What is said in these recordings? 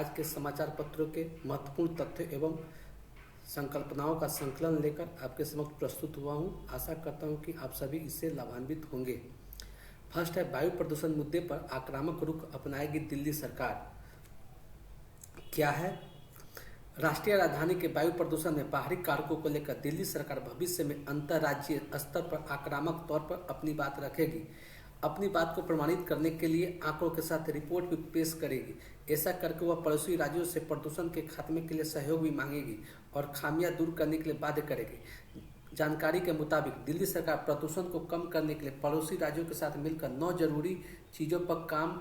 आज के समाचार पत्रों के महत्वपूर्ण तथ्य एवं संकल्पनाओं का संकलन लेकर आपके समक्ष प्रस्तुत हुआ हूँ। आशा करता हूँ कि आप सभी इससे लाभान्वित होंगे। फर्स्ट है, वायु प्रदूषण मुद्दे पर आक्रामक रुख अपनाएगी दिल्ली सरकार। क्या है? राष्ट्रीय राजधानी के वायु प्रदूषण में बाहरी कारकों को लेकर दिल्ली सरकार भविष्य में अंतर्राज्यीय स्तर पर आक्रामक तौर पर अपनी बात रखेगी। अपनी बात को प्रमाणित करने के लिए आंकड़ों के साथ रिपोर्ट भी पेश करेगी। ऐसा करके वह पड़ोसी राज्यों से प्रदूषण के खात्मे के लिए सहयोग भी मांगेगी और खामियां दूर करने के लिए बाध्य करेगी। जानकारी के मुताबिक दिल्ली सरकार प्रदूषण को कम करने के लिए पड़ोसी राज्यों के साथ मिलकर 9 जरूरी चीज़ों पर काम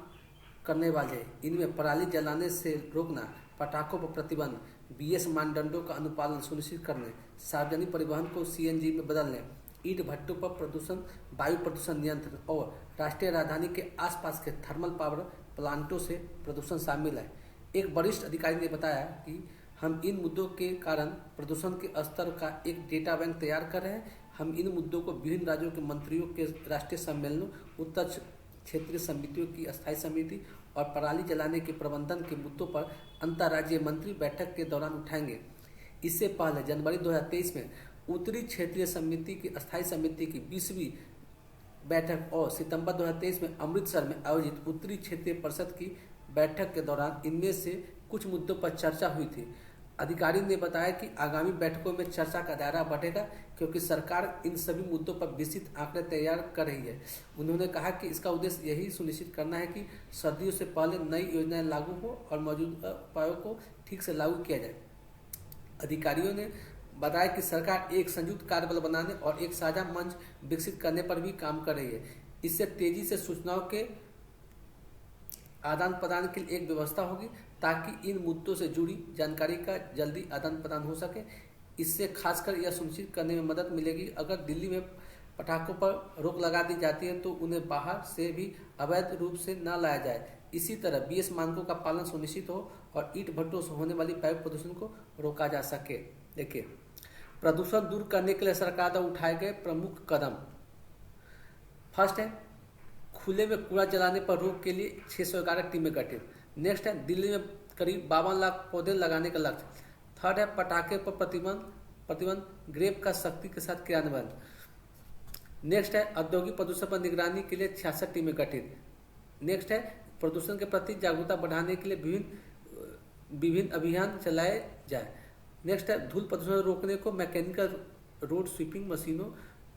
करने वाले हैं। इनमें पराली जलाने से रोकना, पटाखों पर प्रतिबंध, बीएस मानदंडों का अनुपालन सुनिश्चित करने, सार्वजनिक परिवहन को सीएनजी में बदलने, ईंट भट्टों पर प्रदूषण, वायु प्रदूषण नियंत्रण और राष्ट्रीय राजधानी के आसपास के थर्मल पावर प्लांटों से प्रदूषण शामिल है। एक वरिष्ठ अधिकारी ने बताया कि हम इन मुद्दों के कारण प्रदूषण के स्तर का एक डेटा बैंक तैयार कर रहे हैं। हम इन मुद्दों को विभिन्न राज्यों के मंत्रियों के राष्ट्रीय सम्मेलनों, उत्तर क्षेत्रीय समितियों की अस्थायी समिति और पराली जलाने के प्रबंधन के मुद्दों पर अंतर्राज्यीय मंत्री बैठक के दौरान उठाएंगे। इससे पहले जनवरी 2023 में उत्तरी क्षेत्रीय समिति की अस्थायी समिति की 20वीं बैठक और सितंबर 2023 में अमृतसर में आयोजित उत्तरी क्षेत्रीय परिषद की बैठक के दौरान इनमें से कुछ मुद्दों पर चर्चा हुई थी। अधिकारी ने बताया कि आगामी बैठकों में चर्चा का दायरा बढ़ेगा क्योंकि सरकार इन सभी मुद्दों पर विस्तृत आंकड़े तैयार कर रही है। उन्होंने कहा कि इसका उद्देश्य यही सुनिश्चित करना है कि सर्दियों से पहले नई योजनाएं लागू हो और मौजूदा उपायों को ठीक से लागू किया जाए। अधिकारियों ने बताया कि सरकार एक संयुक्त कार्यबल बनाने और एक साझा मंच विकसित करने पर भी काम कर रही है। इससे तेजी से सूचनाओं के आदान प्रदान के लिए एक व्यवस्था होगी ताकि इन मुद्दों से जुड़ी जानकारी का जल्दी आदान प्रदान हो सके। इससे खासकर यह सुनिश्चित करने में मदद मिलेगी अगर दिल्ली में पटाखों पर रोक लगा दी जाती है तो उन्हें बाहर से भी अवैध रूप से न लाया जाए। इसी तरह बीएस मानकों का पालन सुनिश्चित हो और ईंट भट्टों से होने वाली वायु प्रदूषण को रोका जा सके। देखिए, प्रदूषण दूर करने के लिए सरकार द्वारा उठाए गए प्रमुख कदम। फर्स्ट है, खुले में कूड़ा जलाने पर रोक के लिए 611 टीमें गठित। नेक्स्ट है, दिल्ली में करीब 52 लाख पौधे लगाने का लक्ष्य। थर्ड है, पटाखे पर प्रतिबंध ग्रेप का सख्ती के साथ क्रियान्वयन। नेक्स्ट है, औद्योगिक प्रदूषण पर निगरानी के लिए 66 टीमें गठित। नेक्स्ट है, प्रदूषण के प्रति जागरूकता बढ़ाने के लिए विभिन्न अभियान चलाए जाए। नेक्स्ट है, धूल प्रदूषण रोकने को मैकेनिकल रोड स्वीपिंग मशीनों,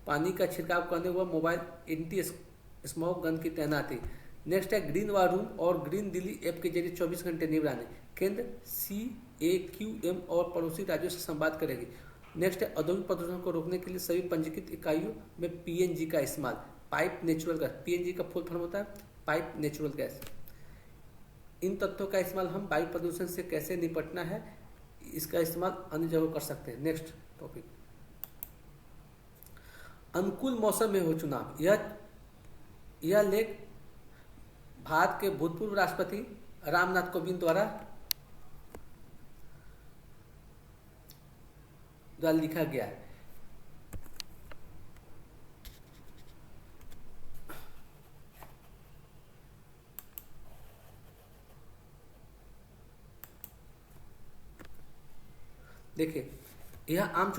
पानी का छिड़काव करने व मोबाइल एंटी स्मोक गन की तैनाती। नेक्स्ट है, ग्रीन वार रूम और ग्रीन दिल्ली ऐप के जरिए 24 घंटे निगरानी। केंद्र CAQM और पड़ोसी राज्यों से संवाद करेगी। नेक्स्ट है, औद्योगिक प्रदूषण को रोकने के लिए सभी पंजीकृत इकाइयों में PNG का इस्तेमाल, पाइप नेचुरल गैस। PNG का फुल फॉर्म होता है पाइप नेचुरल गैस। इन तत्वों का इस्तेमाल हम वायु प्रदूषण से कैसे निपटना है इसका इस्तेमाल अन्य जगह कर सकते हैं। नेक्स्ट टॉपिक, अनुकूल मौसम में हो चुनाव। यह लेख भारत के भूतपूर्व राष्ट्रपति रामनाथ कोविंद द्वारा लिखा गया है। देखिए, यह आम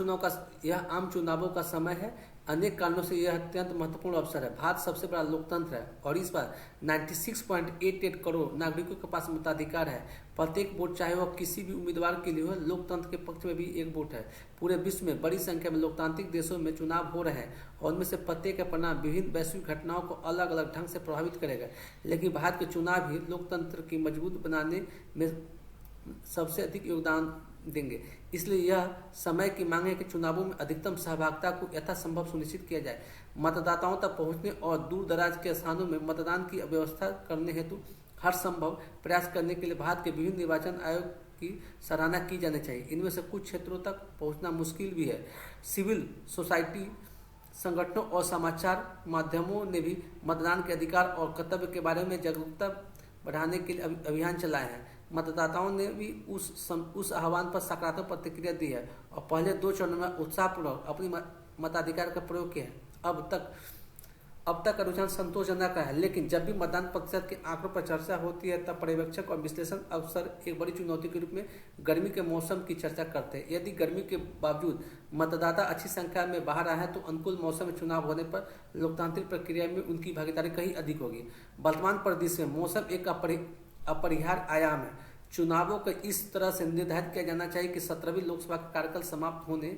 चुनावों का समय है। अनेक कारणों से यह अत्यंत महत्वपूर्ण अवसर है। भारत सबसे बड़ा लोकतंत्र है और इस बार 96.88 करोड़ नागरिकों के पास मताधिकार है। प्रत्येक वोट, चाहे वह किसी भी उम्मीदवार के लिए हो, लोकतंत्र के पक्ष में भी एक वोट है। पूरे विश्व में बड़ी संख्या में लोकतांत्रिक देशों में चुनाव हो रहे हैं और उनमें से प्रत्येक का परिणाम विभिन्न वैश्विक घटनाओं को अलग अलग ढंग से प्रभावित करेगा। लेकिन भारत के चुनाव ही लोकतंत्र की मजबूत बनाने में सबसे अधिक योगदान देंगे। इसलिए यह समय की मांग है कि चुनावों में अधिकतम सहभागिता को यथासंभव सुनिश्चित किया जाए। मतदाताओं तक पहुंचने और दूर दराज के स्थानों में मतदान की व्यवस्था करने हेतु हर संभव प्रयास करने के लिए भारत के विभिन्न निर्वाचन आयोग की सराहना की जानी चाहिए। इनमें से कुछ क्षेत्रों तक पहुंचना मुश्किल भी है। सिविल सोसाइटी संगठनों और समाचार माध्यमों ने भी मतदान के अधिकार और कर्तव्य के बारे में जागरूकता बढ़ाने के लिए अभियान चलाए हैं। मतदाताओं ने भी उस आह्वान पर सकारात्मक प्रतिक्रिया दी है और पहले 2 चरणों में उत्साहपूर्वक अपनी मताधिकार का प्रयोग किया है। अब तक अब तक का रुझान संतोषजनक है, लेकिन जब भी मतदान प्रतिशत के आंकड़ों पर चर्चा होती है तब पर्यवेक्षक और विश्लेषक अक्सर एक बड़ी चुनौती के रूप में गर्मी के मौसम की चर्चा करते हैं। यदि गर्मी के बावजूद मतदाता अच्छी संख्या में बाहर आए हैं तो अनुकूल मौसम में चुनाव होने पर लोकतांत्रिक प्रक्रिया में उनकी भागीदारी कहीं अधिक होगी। वर्तमान परिदृश्य में मौसम एक अपरिहार्य आयाम है। चुनावों को इस तरह से निर्धारित किया जाना चाहिए कि 17वीं लोकसभा का कार्यकाल समाप्त होने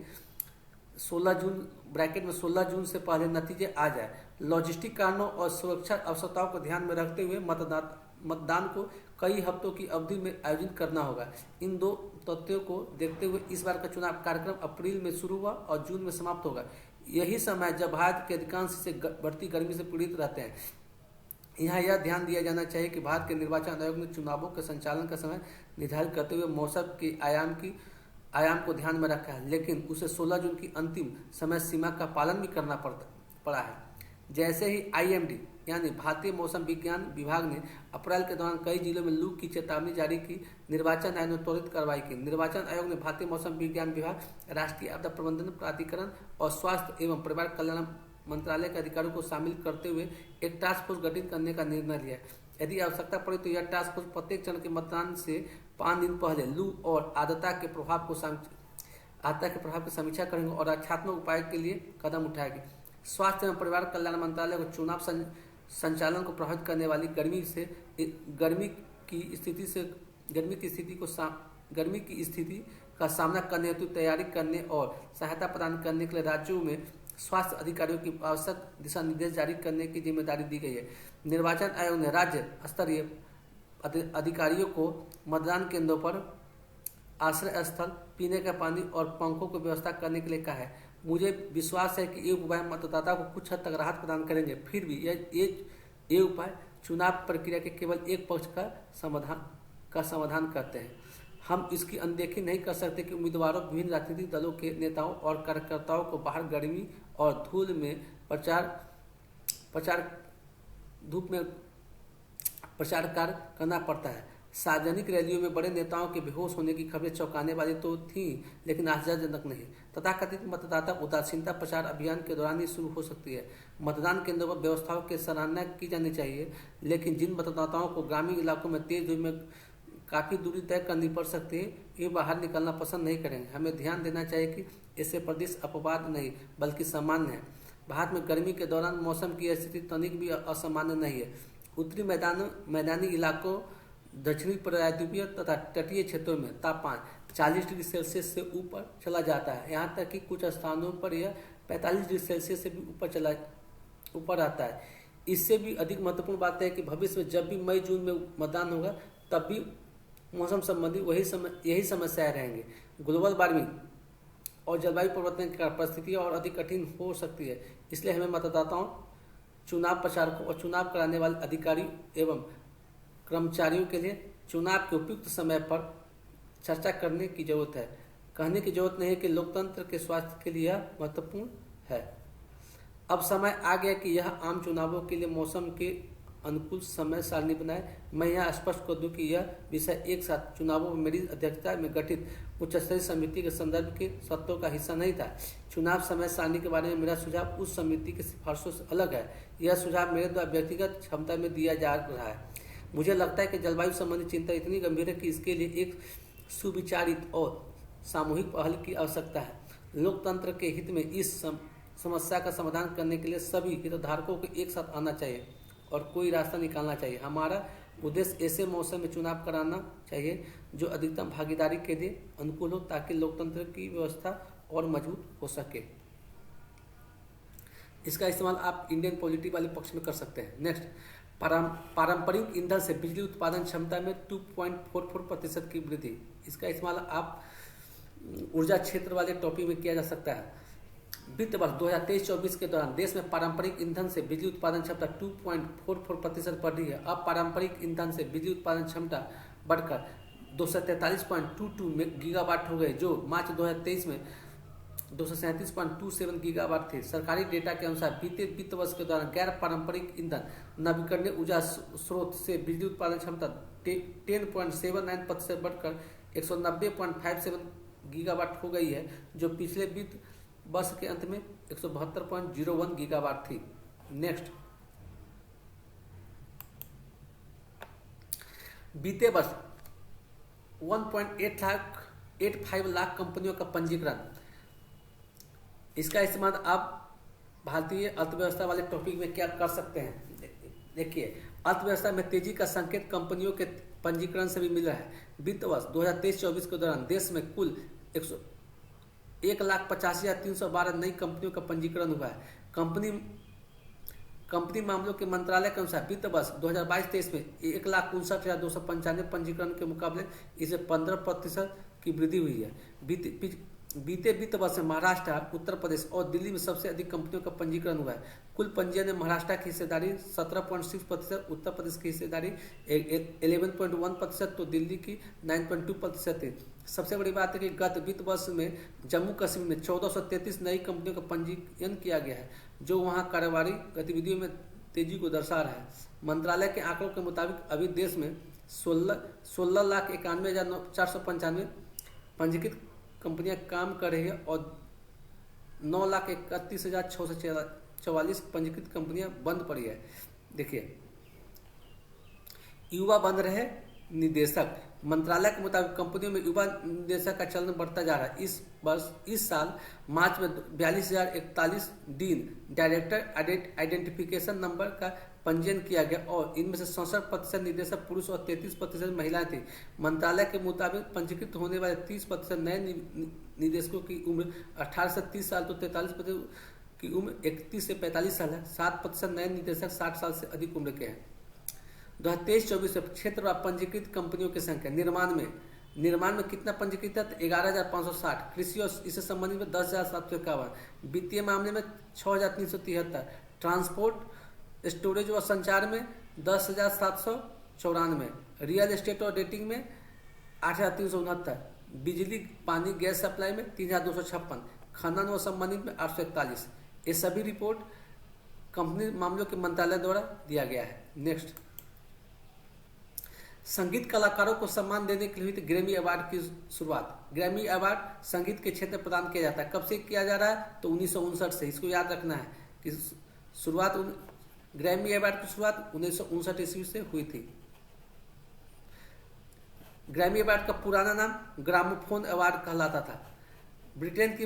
16 जून ब्रैकेट में 16 जून से पहले नतीजे आ जाए। लॉजिस्टिक कारणों और सुरक्षा आवश्यकताओं को ध्यान में रखते हुए मतदान को कई हफ्तों की अवधि में आयोजित करना होगा। इन दो तथ्यों को देखते हुए इस बार का चुनाव कार्यक्रम अप्रैल में शुरू हुआ और जून में समाप्त होगा। यही समय जब भारत के अधिकांश से बढ़ती गर्मी से पीड़ित रहते हैं। यहाँ यह ध्यान दिया जाना चाहिए कि भारत के निर्वाचन आयोग ने चुनावों के संचालन का समय निर्धारित करते हुए मौसम के आयाम को ध्यान में रखा है, लेकिन उसे 16 जून की अंतिम समय सीमा का पालन भी करना पड़ा है। जैसे ही IMD यानी भारतीय मौसम विज्ञान विभाग ने अप्रैल के दौरान कई जिलों में लू की चेतावनी जारी की, निर्वाचन आयोग ने त्वरित कार्रवाई की। निर्वाचन आयोग ने भारतीय मौसम विज्ञान विभाग, राष्ट्रीय आपदा प्रबंधन प्राधिकरण और स्वास्थ्य एवं परिवार कल्याण मंत्रालय के अधिकारियों को शामिल करते हुए एक टास्क फोर्स गठित करने का निर्णय लिया। यदि आवश्यकता पड़े तो यह टास्क फोर्स प्रत्येक चरण के मतदान से 5 दिन पहले लू और आर्द्रता के प्रभाव की समीक्षा करेंगे और रक्षात्मक उपाय के लिए कदम उठाएंगे। स्वास्थ्य एवं परिवार कल्याण मंत्रालय को चुनाव संचालन को प्रभावित करने वाली गर्मी की स्थिति का सामना करने हेतु तैयारी करने और सहायता प्रदान करने के लिए राज्यों में स्वास्थ्य अधिकारियों की आवश्यक दिशा निर्देश जारी करने की जिम्मेदारी दी गई है। निर्वाचन आयोग ने राज्य स्तरीय अधिकारियों को मतदान केंद्रों पर आश्रय स्थल, पीने का पानी और पंखों की व्यवस्था करने के लिए कहा है। मुझे विश्वास है कि ये उपाय मतदाता को कुछ हद तक राहत प्रदान करेंगे। फिर भी ये उपाय चुनाव प्रक्रिया के केवल एक पक्ष का समाधान करते हैं। हम इसकी अनदेखी नहीं कर सकते कि उम्मीदवारों, विभिन्न राजनीतिक दलों के नेताओं और कार्यकर्ताओं को बाहर गर्मी और धूल में प्रचार कार्य करना पड़ता है। सार्वजनिक रैलियों में बड़े नेताओं के बेहोश होने की खबरें चौंकाने वाली तो थीं, लेकिन आश्चर्यजनक नहीं। तथाकथित मतदाता उदासीनता प्रचार अभियान के दौरान ही शुरू हो सकती है। मतदान केंद्रों पर व्यवस्थाओं की सराहना की जानी चाहिए, लेकिन जिन मतदाताओं को ग्रामीण इलाकों में तेज धूप में काफ़ी दूरी तय करनी पड़ सकती है, ये बाहर निकलना पसंद नहीं करेंगे। हमें ध्यान देना चाहिए कि इससे प्रदेश अपवाद नहीं बल्कि सामान्य है। भारत में गर्मी के दौरान मौसम की स्थिति तनिक भी असामान्य नहीं है। उत्तरी मैदानी इलाकों, दक्षिणी प्रायद्वीपीय तथा तटीय क्षेत्रों में तापमान 40 डिग्री सेल्सियस से ऊपर चला जाता है। यहाँ तक कि कुछ स्थानों पर यह 45 डिग्री सेल्सियस से भी ऊपर आता है। इससे भी अधिक महत्वपूर्ण बात है कि भविष्य में जब भी मई जून में मतदान होगा तब भी मौसम संबंधी यही समस्याएं रहेंगी। ग्लोबल वार्मिंग और जलवायु परिवर्तन की परिस्थितियाँ और अधिक कठिन हो सकती है। इसलिए हमें मतदाताओं, चुनाव प्रचारकों और चुनाव कराने वाले अधिकारी एवं कर्मचारियों के लिए चुनाव के उपयुक्त समय पर चर्चा करने की जरूरत है। कहने की जरूरत नहीं है कि लोकतंत्र के स्वास्थ्य के लिए यह महत्वपूर्ण है। अब समय आ गया कि यह आम चुनावों के लिए मौसम के अनुकूल समय सारणी बनाए। मैं यह स्पष्ट कर दूं कि यह विषय एक साथ चुनावों में मेरी अध्यक्षता में गठित उच्च स्तरीय समिति के संदर्भ के सत्रों का हिस्सा नहीं था। चुनाव समय सारणी के बारे में मेरा सुझाव उस समिति की सिफारिशों से अलग है। यह सुझाव मेरे द्वारा व्यक्तिगत क्षमता में दिया जा रहा है। मुझे लगता है कि जलवायु संबंधी चिंता इतनी गंभीर है कि इसके लिए एक सुविचारित और सामूहिक पहल की आवश्यकता है। लोकतंत्र के हित में इस समस्या का समाधान करने के लिए सभी हितधारकों को एक साथ आना चाहिए और कोई रास्ता निकालना चाहिए। हमारा उद्देश्य ऐसे मौसम में चुनाव कराना चाहिए जो अधिकतम भागीदारी के लिए अनुकूल हो, ताकि लोकतंत्र की व्यवस्था और मजबूत हो सके। इसका इस्तेमाल आप इंडियन पॉलिटी वाले पक्ष में कर सकते हैं। नेक्स्ट, पारंपरिक ईंधन से बिजली उत्पादन क्षमता में 2.44% की वृद्धि। इसका इस्तेमाल आप ऊर्जा क्षेत्र वाले टॉपिक में किया जा सकता है। वित्त वर्ष 2023-24 के दौरान देश में पारंपरिक ईंधन से बिजली उत्पादन क्षमता 2.44% बढ़ रही है। अब पारंपरिक ईंधन से बिजली उत्पादन क्षमता बढ़कर 243.22 गीगावाट हो गए, जो मार्च 2023 में 237.27 गीगावाट थे। सरकारी डेटा के अनुसार बीते वित्त वर्ष के दौरान गैर पारंपरिक ईंधन नवीकरणीय ऊर्जा स्रोत से बिजली उत्पादन क्षमता 10.79% बढ़कर 190.57 गीगावाट हो गई है, जो पिछले वित्त वर्ष के अंत में 172.01 गीगावाट थी। नेक्स्ट, बीते वर्ष 1.85 लाख कंपनियों का पंजीकरण। इसका इस्तेमाल आप भारतीय अर्थव्यवस्था वाले टॉपिक में क्या कर सकते हैं? देखिए, अर्थव्यवस्था में तेजी का संकेत कंपनियों के पंजीकरण से भी मिल रहा है। वित्त वर्ष 2023-24 के दौरान देश में कुल 1,85,312 नई कंपनियों का पंजीकरण हुआ है। कंपनी मामलों के मंत्रालय के अनुसार वित्त वर्ष 2022-23 में 1,59,295 पंजीकरण के मुकाबले इसे 15% की वृद्धि हुई है। बीते वित्त वर्ष में महाराष्ट्र, उत्तर प्रदेश और दिल्ली में सबसे अधिक कंपनियों का पंजीकरण हुआ है। कुल पंजीयन में महाराष्ट्र की हिस्सेदारी 17.6%, उत्तर प्रदेश की हिस्सेदारी 11.1%, तो दिल्ली की 9.2% थी। सबसे बड़ी बात है कि गत वित्त वर्ष में जम्मू कश्मीर में 1433 नई कंपनियों का पंजीयन किया गया है, जो वहां कारोबारी गतिविधियों में तेजी को दर्शा रहा है। मंत्रालय के आंकड़ों के मुताबिक अभी देश में 16,91,495 पंजीकृत कंपनियां काम कर रही है और 9,31,644 पंजीकृत कंपनियां बंद पड़ी है। देखिए, युवा बन रहे निदेशक। मंत्रालय के मुताबिक कंपनियों में युवा निदेशक का चलन बढ़ता जा रहा है। इस साल मार्च में 42,041 डीन डायरेक्टर आइडेंटिफिकेशन नंबर का पंजीयन किया गया और इनमें से 67% निदेशक पुरुष और 33% महिलाएं थी। मंत्रालय के मुताबिक पंजीकृत होने वाले 30% नए निदेशकों की उम्र 18 से 30 साल, तो 43% की उम्र 31 से 45 साल है। 7% नए निदेशक 60 साल से अधिक उम्र के हैं। 2023-24 में क्षेत्रवार पंजीकृत कंपनियों की संख्या निर्माण में कितना पंजीकृत है? 11,560। कृषि और इससे संबंधित में 10,751। वित्तीय मामले में 6,373। ट्रांसपोर्ट, स्टोरेज और संचार में 10,794। रियल एस्टेट और डेटिंग में 8,369। बिजली, पानी, गैस सप्लाई में 3,256। खनन और संबंधित में 841। ये सभी रिपोर्ट कंपनी मामलों के मंत्रालय द्वारा दिया गया है। नेक्स्ट, संगीत कलाकारों को सम्मान देने के लिए हुई ग्रैमी अवार्ड की शुरुआत। ग्रैमी अवार्ड संगीत के क्षेत्र में प्रदान किया जाता है। कब से किया जा रहा है? तो 1959 से। इसको याद रखना है कि शुरुआत ग्रैमी अवार्ड की शुरुआत 1959 ईस्वी से हुई थी। ग्रैमी अवार्ड का पुराना नाम ग्रामोफोन अवार्ड कहलाता था। ब्रिटेन की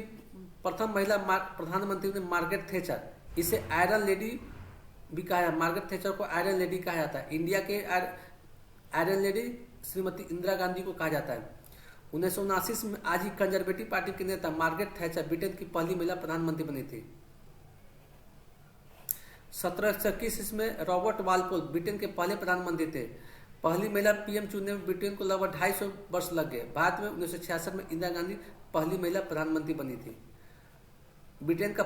प्रथम महिला प्रधानमंत्री ने मार्गरेट थैचर, इसे आयरन लेडी भी कहा है। मार्गरेट थैचर को आयरन लेडी कहा जाता है। इंडिया के आयरन लेडी श्रीमती इंदिरा गांधी को कहा जाता है। 1979 में आज ही कंजर्वेटिव पार्टी के नेता मार्गरेट थैचर ब्रिटेन की पहली महिला प्रधानमंत्री बनी थी। 1721 में रॉबर्ट वालपोल ब्रिटेन के पहले प्रधानमंत्री थे। पहली महिला पीएम चुनने में ब्रिटेन को लगभग 250 वर्ष लग गए। भारत में 1966 में इंदिरा गांधी पहली महिला प्रधानमंत्री बनी थी। ब्रिटेन का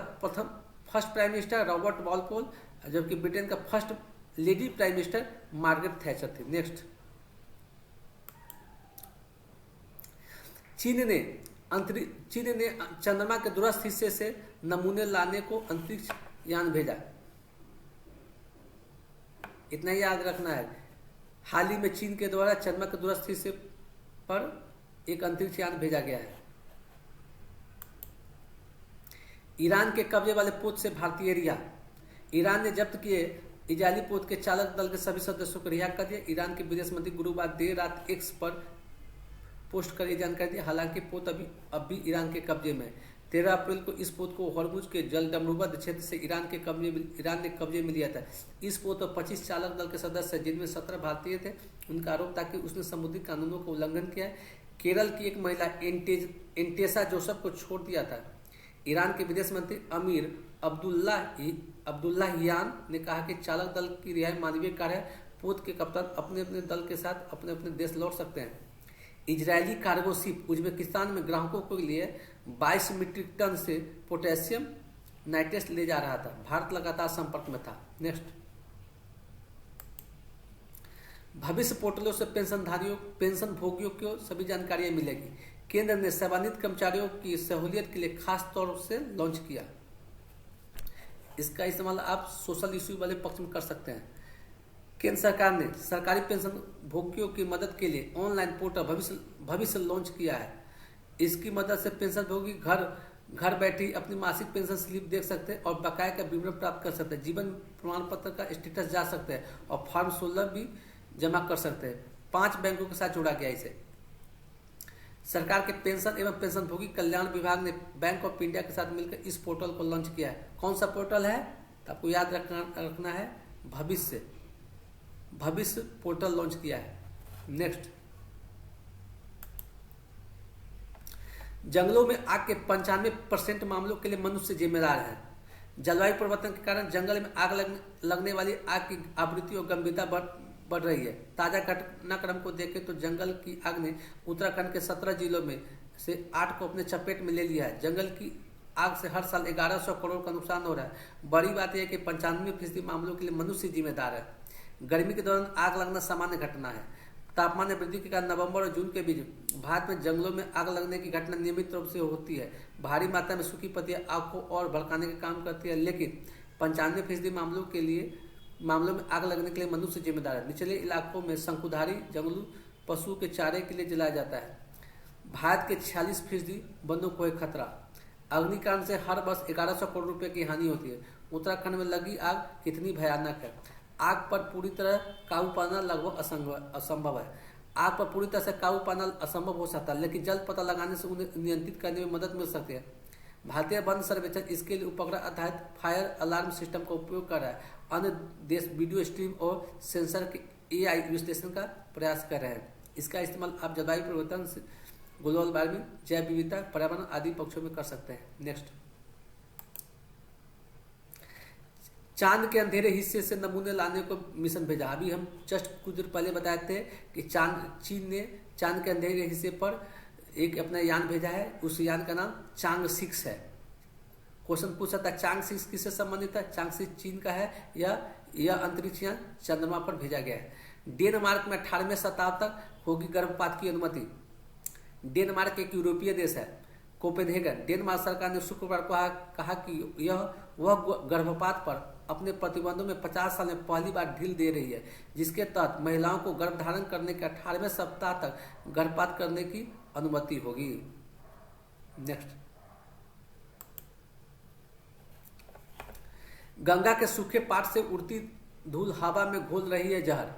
first prime minister Robert Walpole, जबकि ब्रिटेन का first lady prime minister Margaret Thatcher थी। नेक्स्ट, चीन ने चंद्रमा के दूरस्थ हिस्से से नमूने लाने को अंतरिक्ष यान भेजा। इतना ही याद रखना है, हाल ही में चीन के द्वारा चंद्रमा के दूरस्थ हिस्से पर एक अंतरिक्ष यान भेजा गया है। ईरान के कब्जे वाले पोत से भारतीय रिहा। ईरान ने जब्त किए इजरायली पोत के चालक दल के सभी सदस्यों को रिहा कर दिया। ईरान के विदेश मंत्री गुरुवार देर रात एक्स पर पोस्ट कर यह जानकारी दी। हालांकि पोत अब भी ईरान के कब्जे में। 13 अप्रैल को इस पोत को हॉर्मुज के जलदमरुबंद क्षेत्र से ईरान ने कब्जे में लिया था। इस पोत पर 25 चालक दल के सदस्य हैं, जिनमें 17 भारतीय थे। उनका आरोप था कि उसने समुद्री कानूनों का उल्लंघन किया है। केरल की एक महिला एंटेसा जोसेफ को छोड़ दिया था। ईरान के विदेश मंत्री अमीर अब्दुल्लाहियान ने कहा कि चालक दल की रिहाई मानवीय कार्य है। पोत के कप्तान अपने अपने दल के साथ अपने अपने देश लौट सकते हैं। इजरायली कार्गो शिप उज्बेकिस्तान में ग्राहकों के लिए 22 मीट्रिक टन से पोटेशियम नाइट्रेट ले जा रहा था। भारत लगातार संपर्क में था। नेक्स्ट, भविष्य पोर्टलों से पेंशन भोगियों को सभी जानकारियां मिलेगी। केंद्र ने सेवानिवृत्त कर्मचारियों की सहूलियत के लिए खास तौर से लॉन्च किया। इसका इस्तेमाल आप सोशल इश्यू वाले पक्ष में कर सकते हैं। केंद्र सरकार ने सरकारी पेंशन भोगियों की मदद के लिए ऑनलाइन पोर्टल भविष्य लॉन्च किया है। इसकी मदद से पेंशन भोगी घर घर बैठे अपनी मासिक पेंशन स्लिप देख सकते हैं और बकाया का विवरण प्राप्त कर सकते हैं। जीवन प्रमाण पत्र का स्टेटस जा सकते हैं और फॉर्म 16 भी जमा कर सकते हैं। 5 बैंकों के साथ जोड़ा गया इसे। सरकार के पेंशन एवं पेंशनभोगी कल्याण विभाग ने बैंक ऑफ इंडिया के साथ मिलकर इस पोर्टल को लॉन्च किया है। कौन सा पोर्टल है? तो आपको याद रखना है, भविष्य पोर्टल लॉन्च किया है। नेक्स्ट, जंगलों में आग के 95% मामलों के लिए मनुष्य जिम्मेदार है। जलवायु परिवर्तन के कारण जंगल में आग लगने वाली आग की आवृत्ति और गंभीरता बढ़ रही है। ताजा घटनाक्रम को देखें तो जंगल की आग ने उत्तराखंड के 17 जिलों में से 8 को अपने चपेट में ले लिया है। जंगल की आग से हर साल 1100 करोड़ का नुकसान हो रहा है। बड़ी बात यह है कि 95% मामलों के लिए मनुष्य जिम्मेदार है। गर्मी के दौरान आग लगना सामान्य घटना है। तापमान में वृद्धि के कारण नवंबर और जून के बीच भारत में जंगलों में आग लगने की घटना नियमित रूप से होती है। भारी मात्रा में सूखी पत्तियां आग को और भड़काने का काम करती है, लेकिन 95% मामलों में आग लगने के लिए मनुष्य जिम्मेदार है। निचले इलाकों में शंकुधारी जंगली पशु के चारे के लिए जलाया जाता है। भारत के 46% वनों को है खतरा। अग्निकांड से हर वर्ष 1100 करोड़ रुपए की हानि होती है। उत्तराखंड में लगी आग कितनी भयानक है? आग पर पूरी तरह काबू पाना लगभग असंभव है। आग पर पूरी तरह से काबू पाना असंभव हो सकता है, लेकिन जल्द पता लगाने से उन्हें नियंत्रित करने में मदद मिल सकती है। भारतीय वन सर्वेक्षण इसके लिए उपग्रह आधारित फायर अलार्म सिस्टम का उपयोग कर रहा है। अन्य देश वीडियो स्ट्रीम और सेंसर के AI विश्लेषण का प्रयास कर रहे हैं। इसका इस्तेमाल आप जलवायु परिवर्तन, ग्लोबल वार्मिंग, जैव विविधता, पर्यावरण आदि पक्षों में कर सकते हैं। नेक्स्ट, चांद के अंधेरे हिस्से से नमूने लाने को मिशन भेजा। अभी हम जस्ट कुछ देर पहले बताए थे कि चीन ने चांद के अंधेरे हिस्से पर एक अपना यान भेजा है। उस यान का नाम चांग 6 है। क्वेश्चन पूछा था चांग 6 किससे संबंधित है? चांग 6 चीन का है या यह अंतरिक्ष यान चंद्रमा पर भेजा गया है। डेनमार्क में 18वें शताब्दी तक होगी गर्भपात की अनुमति। डेनमार्क एक यूरोपीय देश है। कोपेनहेगन, डेनमार्क सरकार ने शुक्रवार को कहा कि वह गर्भपात पर अपने प्रतिबंधों में 50 साल में पहली बार ढील दे रही है, जिसके तहत महिलाओं को गर्भधारण करने के 18वें सप्ताह तक गर्भपात करने की अनुमति होगी। नेक्स्ट, गंगा के सूखे पाट से उड़ती धूल हवा में घोल रही है जहर।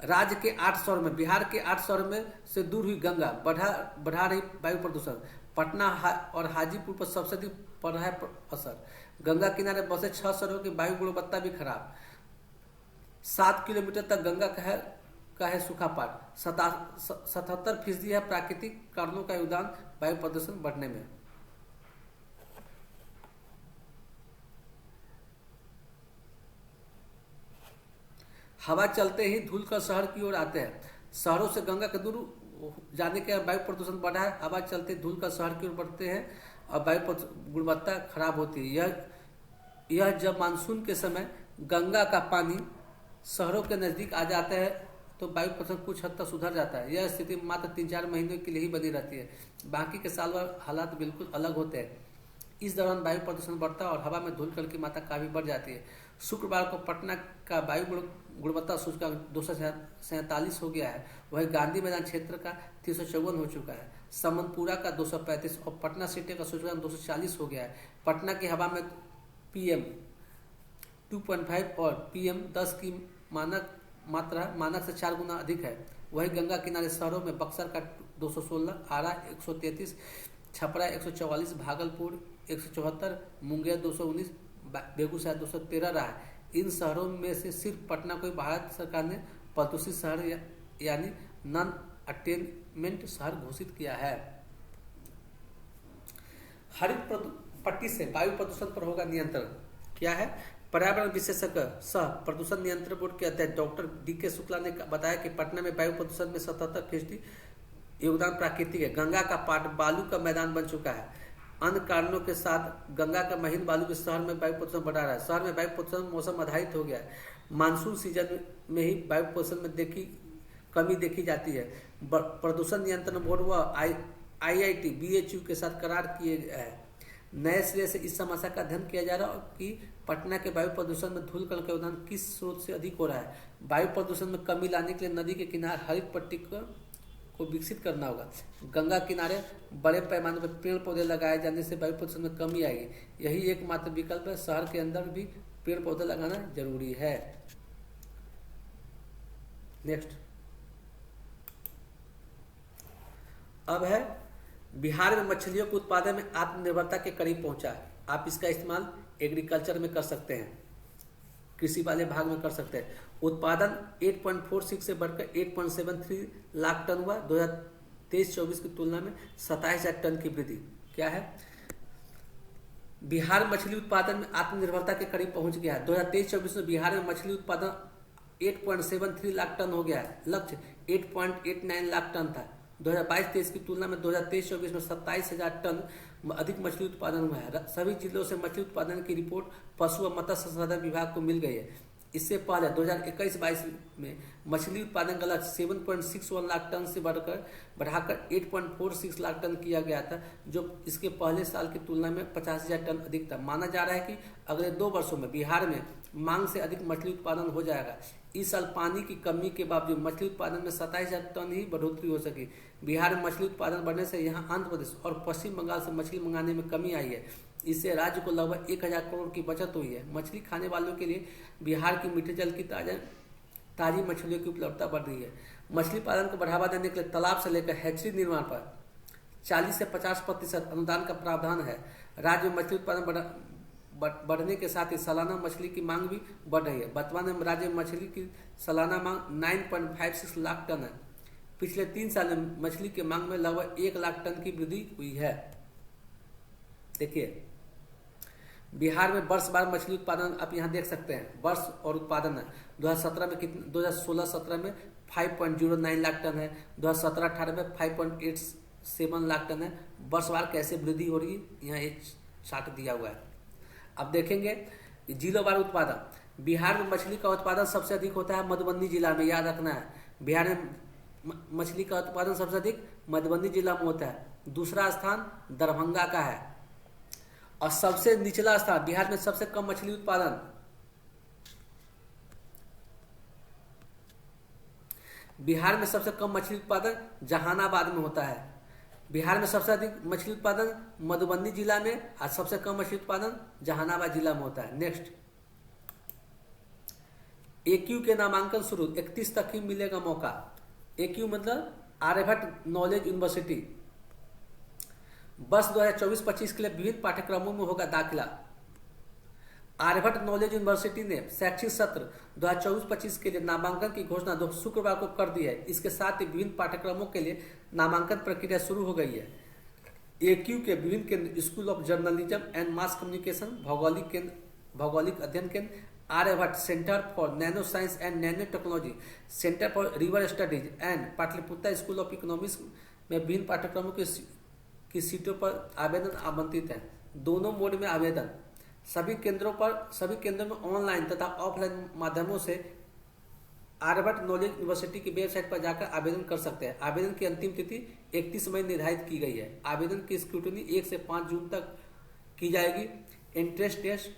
राज्य के 8 शहरों में, बिहार के 8 शहरों में से दूर हुई गंगा बढ़ा रही वायु प्रदूषण। पटना और हाजीपुर पर सबसे अधिक पड़ रहा है असर। गंगा किनारे बसे 6 शहरों की वायु गुणवत्ता भी खराब। 7 किलोमीटर तक गंगा का है सूखा पाट। 77% है प्राकृतिक कारणों का योगदान वायु प्रदूषण बढ़ने में। हवा चलते ही धूल का शहर की ओर आते हैं। शहरों से गंगा के दूर जाने के वायु प्रदूषण बढ़ा है। हवा चलते धूल का शहर की ओर बढ़ते हैं और वायु गुणवत्ता खराब होती है। यह जब मानसून के समय गंगा का पानी शहरों के नजदीक आ जाता है तो वायु प्रदूषण कुछ हद तक सुधर जाता है। यह स्थिति मात्र 3-4 महीनों के लिए ही बनी रहती है। बाकी के साल भर हालात बिल्कुल अलग होते हैं। इस दौरान वायु प्रदूषण बढ़ता है और हवा में धूल कण की मात्रा काफी बढ़ जाती है। शुक्रवार को पटना का वायु गुणवत्ता सूचकांक 247 हो गया है। वही गांधी मैदान क्षेत्र का 354 हो चुका है। समनपुरा का 235 और पटना सिटी का सूचकांक 240 हो गया है। पटना की हवा में PM 2.5 और PM 10 की मानक से 4 गुना अधिक है। वही गंगा किनारे शहरों में बक्सर का 216, आरा 133, छपरा 144, भागलपुर 174, मुंगेर 219, बेगूसराय 213 रहा है। इन शहरों में से सिर्फ पटना को भारत सरकार ने प्रदूषित शहर यानी नॉन अटेनमेंट शहर घोषित किया है। हरित पट्टी से वायु प्रदूषण पर होगा नियंत्रण। क्या है? पर्यावरण विशेषज्ञ सह प्रदूषण नियंत्रण बोर्ड के अध्यक्ष डॉक्टर DK शुक्ला ने बताया कि पटना में वायु प्रदूषण में 77% योगदान प्राकृतिक है। गंगा का पाट बालू का मैदान बन चुका है। अन्य कारणों के साथ गंगा का महीन बालू के शहर में वायु प्रदूषण बढ़ा रहा है। शहर में वायु प्रदूषण मौसम आधारित हो गया है। मानसून सीजन में ही वायु प्रदूषण में कमी देखी जाती है। प्रदूषण नियंत्रण बोर्ड व IIT BHU के साथ करार किए गए हैं। नए सिरे से इस समस्या का अध्ययन किया जा रहा है कि पटना के वायु प्रदूषण में धूल कण का योगदान किस स्रोत से अधिक हो रहा है। वायु प्रदूषण में कमी लाने के लिए नदी के किनारे हरित पट्टी का को विकसित करना होगा। गंगा किनारे बड़े पैमाने पर पेड़ पौधे लगाए जाने से वायु प्रदूषण में कमी आएगी। यही एकमात्र विकल्प है। शहर के अंदर भी पेड़ पौधे लगाना जरूरी है। नेक्स्ट, अब है बिहार में मछलियों के उत्पादन में आत्मनिर्भरता के करीब पहुंचा है। आप इसका इस्तेमाल एग्रीकल्चर में कर सकते हैं, कृषि वाले भाग में कर सकते हैं। उत्पादन 8.46 से बढ़कर 8.73 लाख टन हुआ। 2023-24 की तुलना में 27,000 टन की वृद्धि। क्या है? बिहार मछली उत्पादन में आत्मनिर्भरता के करीब पहुंच गया है। 2023-24 में बिहार में मछली उत्पादन 8.73 लाख टन हो गया है। लक्ष्य 8.89 लाख टन था। 2022-23 की तुलना में 2023-24 में 27,000 टन अधिक मछली उत्पादन हुआ है। सभी जिलों से मछली उत्पादन की रिपोर्ट पशु व मत्स्य संसाधन विभाग को मिल गई है। इससे पहले 2021-22 में मछली उत्पादन का लक्ष्य 7.61 लाख टन से बढ़ाकर 8.46 लाख टन किया गया था, जो इसके पहले साल की तुलना में 50,000 टन अधिक था। माना जा रहा है कि अगले 2 वर्षों में बिहार में मांग से अधिक मछली उत्पादन हो जाएगा। इस साल पानी की कमी के बावजूद मछली उत्पादन में 27,000 टन ही बढ़ोतरी हो सकी। बिहार में मछली उत्पादन बढ़ने से यहाँ आंध्र प्रदेश और पश्चिम बंगाल से मछली मंगाने में कमी आई है। इससे राज्य को लगभग 1,000 करोड़ की बचत हुई है। मछली खाने वालों के लिए बिहार की मीठे जल की ताजी मछलियों की उपलब्धता बढ़ रही है। मछली पालन को बढ़ावा देने के लिए तालाब से लेकर हैचरी निर्माण पर 40 से 50% अनुदान का प्रावधान है। राज्य में मछली उत्पादन बढ़ने के साथ ही सालाना मछली की मांग भी बढ़ रही है। वर्तमान में राज्य में मछली की सालाना मांग 9.56 लाख टन है। पिछले 3 साल में मछली की मांग में लगभग 1 लाख टन की वृद्धि हुई है। देखिए, बिहार में वर्षवार मछली उत्पादन आप यहाँ देख सकते हैं। वर्ष और उत्पादन है 2017 में कितने, 2016-17 में 5.09 लाख टन है। 2017-18 में 5.87 लाख टन है। वर्षवार कैसे वृद्धि हो रही है यहाँ एक चार्ट दिया हुआ है। अब देखेंगे जिलोवार उत्पादन। बिहार में मछली का उत्पादन सबसे अधिक होता है मधुबनी जिला में, याद रखना है। बिहार में मछली का उत्पादन सबसे अधिक मधुबनी जिला में होता है। दूसरा स्थान दरभंगा का है और सबसे निचला स्थान बिहार में सबसे कम मछली उत्पादन मछली उत्पादन जहानाबाद में होता है। बिहार में सबसे अधिक मछली उत्पादन मधुबनी जिला में और सबसे कम मछली उत्पादन जहानाबाद जिला में होता है। नेक्स्ट, एक्यू के नामांकन शुरू 31 तक ही मिलेगा मौका। एक्यू मतलब आर्यभट्ट नॉलेज यूनिवर्सिटी। वर्ष 2024-25 के लिए विभिन्न पाठ्यक्रमों में होगा दाखिला। आर्यभट्ट नॉलेज यूनिवर्सिटी ने शैक्षिक सत्र 2024-25 के लिए नामांकन की घोषणा शुक्रवार को कर दी है। इसके साथ ही विभिन्न पाठ्यक्रमों के लिए नामांकन प्रक्रिया शुरू हो गई है। एक्यू के विभिन्न केंद्र school of journalism and mass communication, भौगोलिक अध्ययन केंद्र, Aryabhatta centre for nano science and nano technology, centre for river studies and Pataliputra school of economics में विभिन्न पाठ्यक्रमों की सीटों पर आवेदन आमंत्रित है। दोनों मोड में आवेदन सभी केंद्रों में ऑनलाइन तथा ऑफलाइन माध्यमों से आर्यभट्ट नॉलेज यूनिवर्सिटी की वेबसाइट पर जाकर आवेदन कर सकते हैं। आवेदन की अंतिम तिथि 31 मई निर्धारित की गई है। आवेदन की स्क्रूटनी 1 से 5 जून तक की जाएगी। एंट्रेंस टेस्ट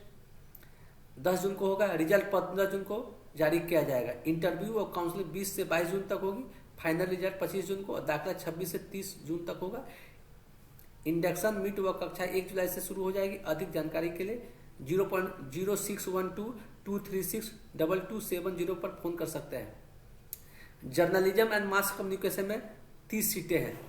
10 जून को होगा। रिजल्ट 15 जून को जारी किया जाएगा। इंटरव्यू और काउंसलिंग 20 से 22 जून तक होगी। फाइनल रिजल्ट 25 जून को और दाखिला 26 से 30 जून तक होगा। इंडक्शन मीट व कक्षा 1 जुलाई से शुरू हो जाएगी। अधिक जानकारी के लिए 0.0612236227 पर फोन कर सकते हैं। जर्नलिज्म एंड मास कम्युनिकेशन में 30 सीटें हैं।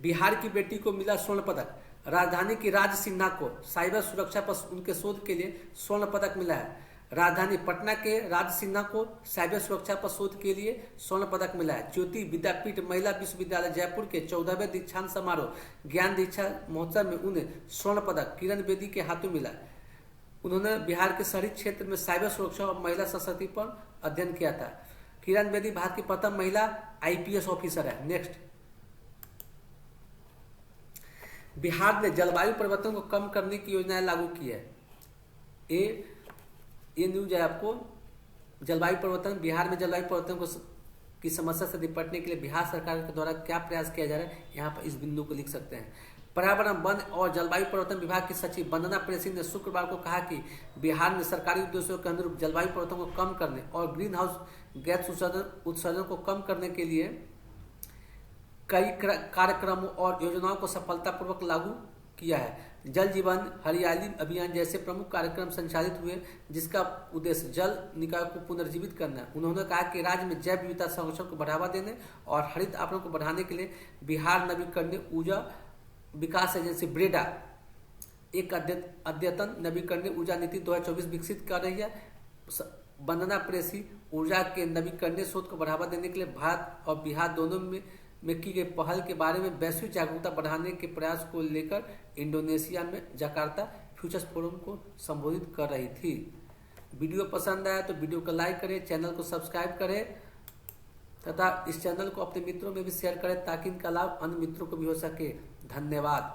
बिहार की बेटी को मिला स्वर्ण पदक। राजधानी की राज सिन्हा को साइबर सुरक्षा पर उनके शोध के लिए स्वर्ण पदक मिला है। राजधानी पटना के राज सिन्हा को साइबर सुरक्षा पर शोध के लिए स्वर्ण पदक मिला है। ज्योति विद्यापीठ महिला विश्वविद्यालय जयपुर के 14वें दीक्षांत समारोह ज्ञान दीक्षा महोत्सव में उन्हें स्वर्ण पदक किरण बेदी के हाथों मिला। उन्होंने बिहार के शहरी क्षेत्र में साइबर सुरक्षा और महिला संस्कृति पर अध्ययन किया था। किरण बेदी भारत की प्रथम महिला IPS ऑफिसर है। नेक्स्ट, बिहार ने जलवायु परिवर्तन को कम करने की योजनाएं लागू की है। ये न्यूज है आपको। जलवायु परिवर्तन, बिहार में जलवायु परिवर्तन की समस्या से निपटने के लिए बिहार सरकार के द्वारा क्या प्रयास किया जा रहा है, यहाँ पर इस बिंदु को लिख सकते हैं। पर्यावरण, वन और जलवायु परिवर्तन विभाग की सचिव वंदना प्रेषी ने शुक्रवार को कहा कि बिहार ने सरकारी उद्देश्यों के अनुरूप जलवायु परिवर्तन को कम करने और ग्रीन हाउस गैस उत्सर्जन को कम करने के लिए कई कार्यक्रमों और योजनाओं को सफलतापूर्वक लागू किया है। जल जीवन हरियाली अभियान जैसे प्रमुख कार्यक्रम संचालित हुए, जिसका उद्देश्य जल निकायों को पुनर्जीवित करना है। उन्होंने कहा कि राज्य में जैव विविधता संरक्षण को बढ़ावा देने और हरित आवरण को बढ़ाने के लिए बिहार नवीकरणीय ऊर्जा विकास एजेंसी ब्रेडा एक अद्यतन नवीकरणीय ऊर्जा नीति 2024 विकसित कर रही है। वंदना प्रेसी ऊर्जा के नवीकरणीय स्रोत को बढ़ावा देने के लिए भारत और बिहार दोनों में की गई पहल के बारे में वैश्विक जागरूकता बढ़ाने के प्रयास को लेकर इंडोनेशिया में जकार्ता फ्यूचर्स फोरम को संबोधित कर रही थी। वीडियो पसंद आया तो वीडियो को लाइक करें, चैनल को सब्सक्राइब करें तथा इस चैनल को अपने मित्रों में भी शेयर करें ताकि इनका लाभ अन्य मित्रों को भी हो सके। धन्यवाद।